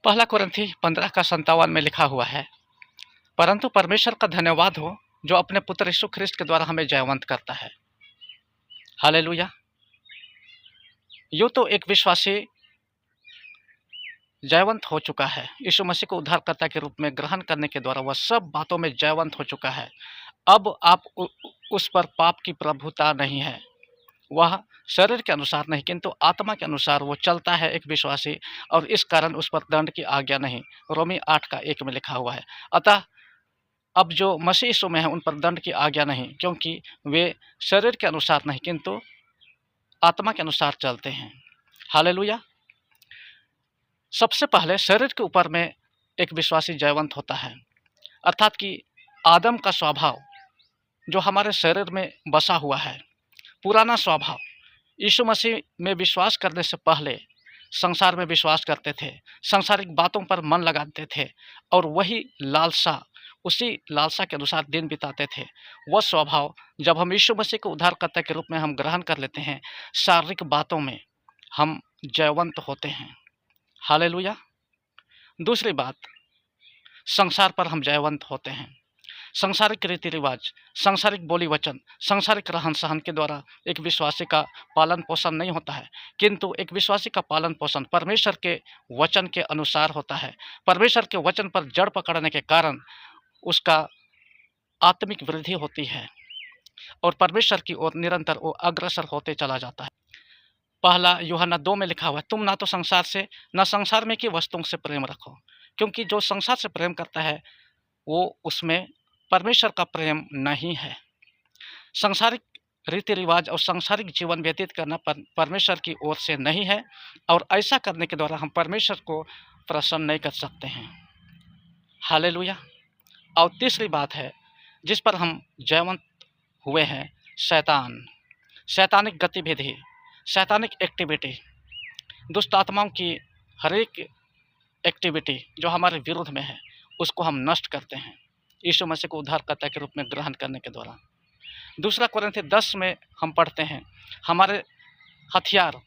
पहला कुरिन्थी 15 का 57 में लिखा हुआ है, परंतु परमेश्वर का धन्यवाद हो जो अपने पुत्र यीशु ख्रिस्त के द्वारा हमें जयवंत करता है। हालेलुया। यूँ तो एक विश्वासी जयवंत हो चुका है, यीशु मसीह को उद्धारकर्ता के रूप में ग्रहण करने के द्वारा वह सब बातों में जयवंत हो चुका है। अब आप उस पर पाप की प्रभुता नहीं है। वह शरीर के अनुसार नहीं किंतु आत्मा के अनुसार वो चलता है एक विश्वासी, और इस कारण उस पर दंड की आज्ञा नहीं। रोमी 8 का 1 में लिखा हुआ है। अतः अब जो मसीह यीशु में है उन पर दंड की आज्ञा नहीं, क्योंकि वे शरीर के अनुसार नहीं किंतु आत्मा के अनुसार चलते हैं। हालेलुया। सबसे पहले शरीर के ऊपर में एक विश्वासी जयवंत होता है, अर्थात कि आदम का स्वभाव जो हमारे शरीर में बसा हुआ है, पुराना स्वभाव, यीशु मसीह में विश्वास करने से पहले संसार में विश्वास करते थे, सांसारिक बातों पर मन लगाते थे और वही लालसा, उसी लालसा के अनुसार दिन बिताते थे। वह स्वभाव जब हम यीशु मसीह को उद्धारकर्ता के रूप में हम ग्रहण कर लेते हैं, शारीरिक बातों में हम जयवंत होते हैं। हालेलुया। दूसरी बात, संसार पर हम जयवंत होते हैं। सांसारिक रीति रिवाज, सांसारिक बोली वचन, सांसारिक रहन सहन के द्वारा एक विश्वासी का पालन पोषण नहीं होता है, किंतु एक विश्वासी का पालन पोषण परमेश्वर के वचन के अनुसार होता है। परमेश्वर के वचन पर जड़ पकड़ने के कारण उसका आत्मिक वृद्धि होती है और परमेश्वर की ओर निरंतर वो अग्रसर होते चला जाता है। पहला यूहन्ना 2 में लिखा हुआ है, तुम ना तो संसार से न संसार में की वस्तुओं से प्रेम रखो, क्योंकि जो संसार से प्रेम करता है वो उसमें परमेश्वर का प्रेम नहीं है। सांसारिक रीति रिवाज और सांसारिक जीवन व्यतीत करना परमेश्वर की ओर से नहीं है, और ऐसा करने के द्वारा हम परमेश्वर को प्रसन्न नहीं कर सकते हैं। हालेलुया। और तीसरी बात है जिस पर हम जयवंत हुए हैं, शैतान, शैतानिक गतिविधि, शैतानिक एक्टिविटी, दुष्ट आत्माओं की हर एक एक्टिविटी जो हमारे विरुद्ध में है उसको हम नष्ट करते हैं यीशु मसीह को उद्धारकर्ता के रूप में ग्रहण करने के द्वारा। दूसरा कुरिन्थी 10 में हम पढ़ते हैं, हमारे हथियार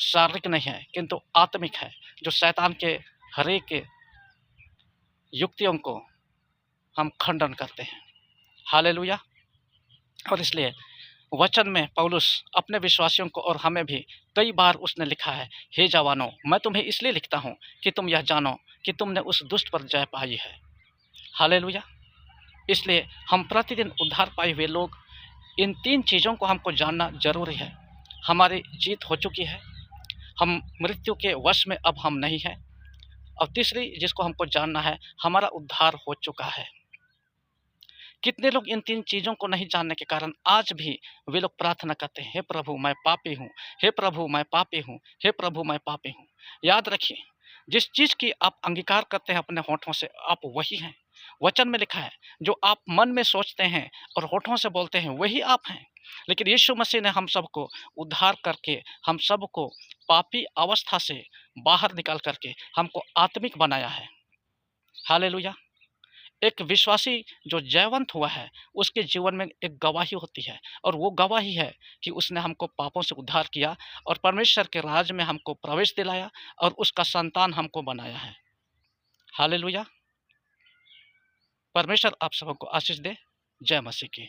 शारीरिक नहीं है किंतु आत्मिक है, जो शैतान के हर एक युक्तियों को हम खंडन करते हैं। हालेलुया। और इसलिए वचन में पौलुस अपने विश्वासियों को और हमें भी कई बार उसने लिखा है, हे जवानों, मैं तुम्हें इसलिए लिखता हूँ कि तुम यह जानो कि तुमने उस दुष्ट पर जय पाई है। हालेलुया। इसलिए हम प्रतिदिन उद्धार पाए हुए लोग इन 3 चीज़ों को हमको जानना जरूरी है। हमारी जीत हो चुकी है, हम मृत्यु के वश में अब हम नहीं हैं, और तीसरी जिसको हमको जानना है, हमारा उद्धार हो चुका है। कितने लोग इन 3 चीज़ों को नहीं जानने के कारण आज भी वे लोग प्रार्थना करते हैं, हे प्रभु मैं पापी हूँ, हे प्रभु मैं पापी हूँ, हे प्रभु मैं पापी हूँ। याद रखिए, जिस चीज़ की आप अंगीकार करते हैं अपने होठों से, आप वही हैं। वचन में लिखा है, जो आप मन में सोचते हैं और होठों से बोलते हैं वही आप हैं। लेकिन यीशु मसीह ने हम सबको उद्धार करके, हम सबको पापी अवस्था से बाहर निकाल करके हमको आत्मिक बनाया है। हालेलुया। एक विश्वासी जो जयवंत हुआ है उसके जीवन में एक गवाही होती है, और वो गवाही है कि उसने हमको पापों से उद्धार किया और परमेश्वर के राज में हमको प्रवेश दिलाया और उसका संतान हमको बनाया है। हालेलुया। परमेश्वर आप सबको आशीष दे। जय मसीह की।